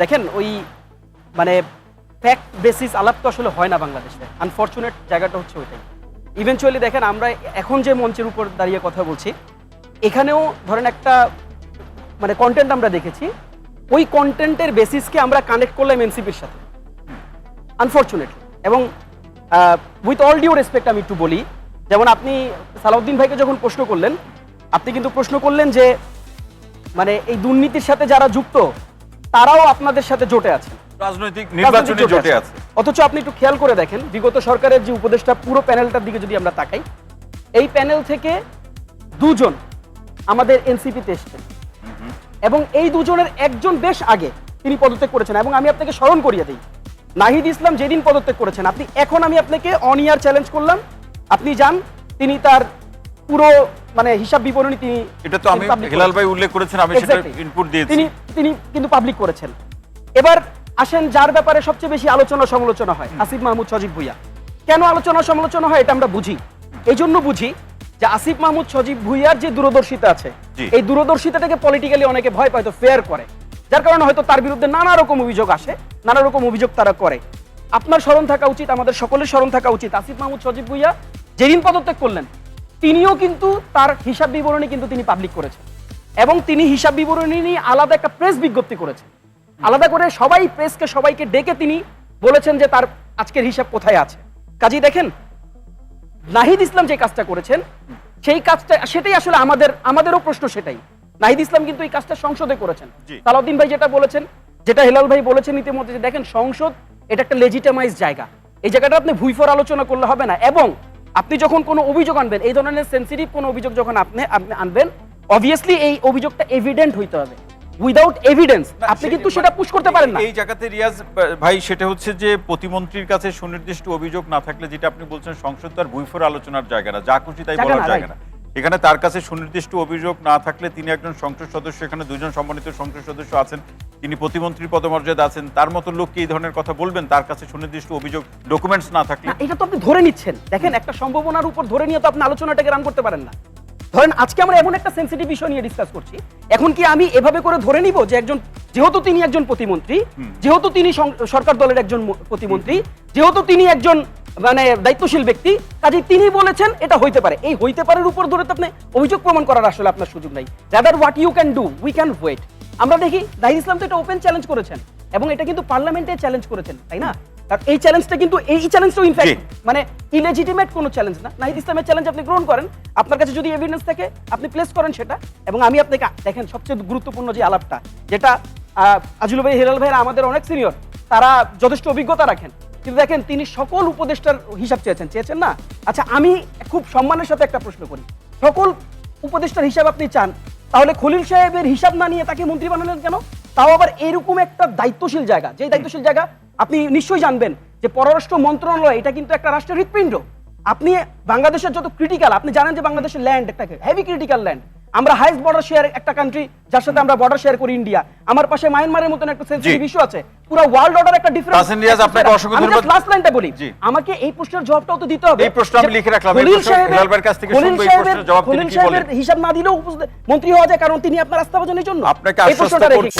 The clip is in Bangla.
দেখেন ওই মানে ফ্যাক্ট বেসিস আলাপ তো আসলে হয় না বাংলাদেশে, আনফরচুনেট জায়গাটা হচ্ছে ওইটাই। ইভেনচুয়ালি দেখেন আমরা এখন যে মঞ্চের উপর দাঁড়িয়ে কথা বলছি, এখানেও ধরেন একটা মানে কন্টেন্ট আমরা দেখেছি, ওই কন্টেন্টের বেসিসকে আমরা কানেক্ট করলাম এনসিপির সাথে, আনফরচুনেটলি। এবং উইথ অল ডিউ রেসপেক্ট আমি একটু বলি, যেমন আপনি সালাউদ্দিন ভাইকে যখন প্রশ্ন করলেন, আপনি কিন্তু প্রশ্ন করলেন যে মানে এই দুর্নীতির সাথে যারা যুক্ত তারাও আপনাদের সাথে জোটে আছে, রাজনৈতিক নির্বাচনী জোটে আছে। অথচ আপনি একটু খেয়াল করে দেখেন বিগত সরকারের যে উপদেষ্টা পুরো প্যানেলটার দিকে যদি আমরা তাকাই, এই প্যানেল থেকে দুজন আমাদের এনসিপিতে এসেছেন এবং এই দুজনের একজন বেশ আগে তিনি পদত্যাগ করেছেন। এবং আমি আপনাকে স্মরণ করিয়ে দিই, নাহিদ ইসলাম যেদিন পদত্যাগ করেছেন, আপনি এখন আমি আপনাকে অন ইয়ার চ্যালেঞ্জ করলাম, আপনি যান, তিনি তার পুরো মানে হিসাব বিবরণী তিনি, এটা তো আমি হেলাল ভাই উল্লেখ করেছেন, আমি সেটা ইনপুট দিয়েছি, তিনি কিন্তু পাবলিক করেছেন। এবার আসেন যার ব্যাপারে সবচেয়ে বেশি আলোচনা সমালোচনা হয়, আসিফ মাহমুদ সজীব ভুইয়া। কেন আলোচনা সমালোচনা হয় এটা আমরা বুঝি, এই জন্য বুঝি যে আসিফ মাহমুদ সজীব ভুইয়ার যে দূরদর্শিতা আছে, এই দূরদর্শিতাটাকে পলিটিক্যালি অনেকে ভয় পায়, তো ফেয়ার করে, যার কারণে হয়তো তার বিরুদ্ধে নানা রকম অভিযোগ আসে, নানা রকম অভিযোগ তারা করে। আপনার স্মরণ থাকা উচিত, আমাদের সকলের স্মরণ থাকা উচিত, আসিফ মাহমুদ সজীব ভুইয়া যেদিন পদত্যাগ করলেন তিনিও কিন্তু তার হিসাব বিবরণী কিন্তু তিনি পাবলিক করেছেন এবং তিনি হিসাব বিবরণী নিয়ে আলাদা একটা প্রেস বিজ্ঞপ্তি করেছেন, আলাদা করে সবাই প্রেসকে সবাইকে ডেকে তিনি বলেছেন যে তার আজকের হিসাব কোথায় আছে। কাজেই দেখেন নাহিদ ইসলাম যে কাজটা করেছেন সেই কাজটা, সেটাই আসলে আমাদেরও প্রশ্ন সেটাই। নাহিদ ইসলাম কিন্তু এই কাজটা সংসদে করেছেন। সালাউদ্দিন ভাই যেটা বলেছেন, যেটা হেলাল ভাই বলেছেন ইতিমধ্যে, যে দেখেন সংসদ এটা একটা লেজিটিমাইজ জায়গা, এই জায়গাটা আপনি ভুইফোর আলোচনা করলে হবে না। এবং আপনি যখন কোনো অভিযোগ আনবেন, এই ধরনের সেন্সিটিভ কোনো অভিযোগ যখন আপনি আনবেন, অবভিয়াসলি এই অভিযোগটা এভিডেন্ট হইতে হবে। উইদাউট এভিডেন্স আপনি কিন্তু সেটা পুশ করতে পারেন না। এই জায়গাতে রিয়াজ ভাই সেটা হচ্ছে যে প্রতিমন্ত্রীর কাছে সুনির্দিষ্ট অভিযোগ না থাকলে, যেটা আপনি বলছেন সংসদ তার ভুইফোর আলোচনার জায়গা না, যা খুশি তাই বলার জায়গা না, এখানে তার কাছে সুনির্দিষ্ট অভিযোগ না থাকলে তিনি একজন সংসদ সদস্য, এখানে দুজন সম্মানিত সংসদ সদস্য আছেন, তিনি প্রতিমন্ত্রীর পদমর্যাদা আছেন, তার মতো লোক কি এই ধরনের কথা বলবেন তার কাছে সুনির্দিষ্ট অভিযোগ ডকুমেন্টস না থাকলে? এটা তো আপনি ধরে নিচ্ছেন। দেখেন একটা সম্ভাবনার উপর ধরে নিয়ে তো আপনি আলোচনাটাকে রান করতে পারেন না। ধরেন আজকে আমরা এমন একটা সেন্সিটিভ বিষয় নিয়ে ডিসকাস করছি, এখন কি আমি এভাবে করে ধরে নিব যে একজন, যেহেতু তিনি একজন প্রতিমন্ত্রী, যেহেতু তিনি সরকার দলের একজন প্রতিমন্ত্রী, যেহেতু তিনি একজন মানে দায়িত্বশীল ব্যক্তি, কাজে তিনি বলেছেন এটা হইতে পারে, এই হইতে পারের উপর ধরে তো আপনি অভিযোগ প্রমাণ করার আসলে আপনার সুযোগ নাই। Rather what you can do, we can wait. আমরা দেখি নাহিদ ইসলাম তো এটা ওপেন চ্যালেঞ্জ করেছেন এবং এটা কিন্তু পার্লামেন্টে চ্যালেঞ্জ করেছেন, তাই না? আর এই চ্যালেঞ্জটা কিন্তু এই চ্যালেঞ্জটাও ইনফ্যাক্ট মানে ইলেজিটিমেট কোনো চ্যালেঞ্জ না। নাহিদ ইসলামের চ্যালেঞ্জ আপনি গ্রহণ করেন, আপনার কাছে যদি এভিডেন্স থাকে আপনি প্লেস করেন সেটা। এবং আমি আপনাকে দেখেন সবচেয়ে গুরুত্বপূর্ণ যে আলাপটা, যেটা আজুল ভাই, হেলাল ভাইরা আমাদের অনেক সিনিয়র, তারা যথেষ্ট অভিজ্ঞতা রাখেন, কিন্তু দেখেন তিনি সকল উপদেষ্টার হিসাব চেয়েছেন না? আচ্ছা আমি খুব সম্মানের সাথে একটা প্রশ্ন করি, সকল উপদেষ্টার হিসাব আপনি চান, তাহলে খলিল সাহেবের হিসাব না নিয়ে তাকে মন্ত্রী বানালেন কেন? তাও আবার এরকম একটা দায়িত্বশীল জায়গা, যে দায়িত্বশীল জায়গা আপনি নিশ্চয়ই জানবেন যে পররাষ্ট্র মন্ত্রণালয় এটা কিন্তু একটা রাষ্ট্রের হৃৎপিণ্ড। আপনি বাংলাদেশের যত ক্রিটিক্যাল, আপনি জানেন যে বাংলাদেশের ল্যান্ড একটা হেভি ক্রিটিক্যাল ল্যান্ড, আমরা হাইস্ট বর্ডার শেয়ার একটা কান্ট্রি, যার সাথে আমরা বর্ডার শেয়ার করি ইন্ডিয়া, আমার পাশে মায়ানমারের মতন একটা সেন্সিটিভ ইস্যু আছে, পুরো ওয়ার্ল্ড অর্ডার একটা ডিফারেন্স। আপনাকে অসংখ্য ধন্যবাদ। লাস্ট লাইনটা বলি, আমাকে এই প্রশ্নের জবাবটাও তো দিতে হবে। এই প্রশ্ন আমি লিখে রাখলাম, এই প্রশ্ন হেলাল ভাইয়ের কাছ থেকে শুনবো, এই প্রশ্নের জবাব তিনি কি বলেন। হিসাব না দিলেও মন্ত্রী হওয়া যায়, কারণ তিনি আপনার আস্থাভাজনের জন্য। আপনাকে আশ্বস্ত করছি।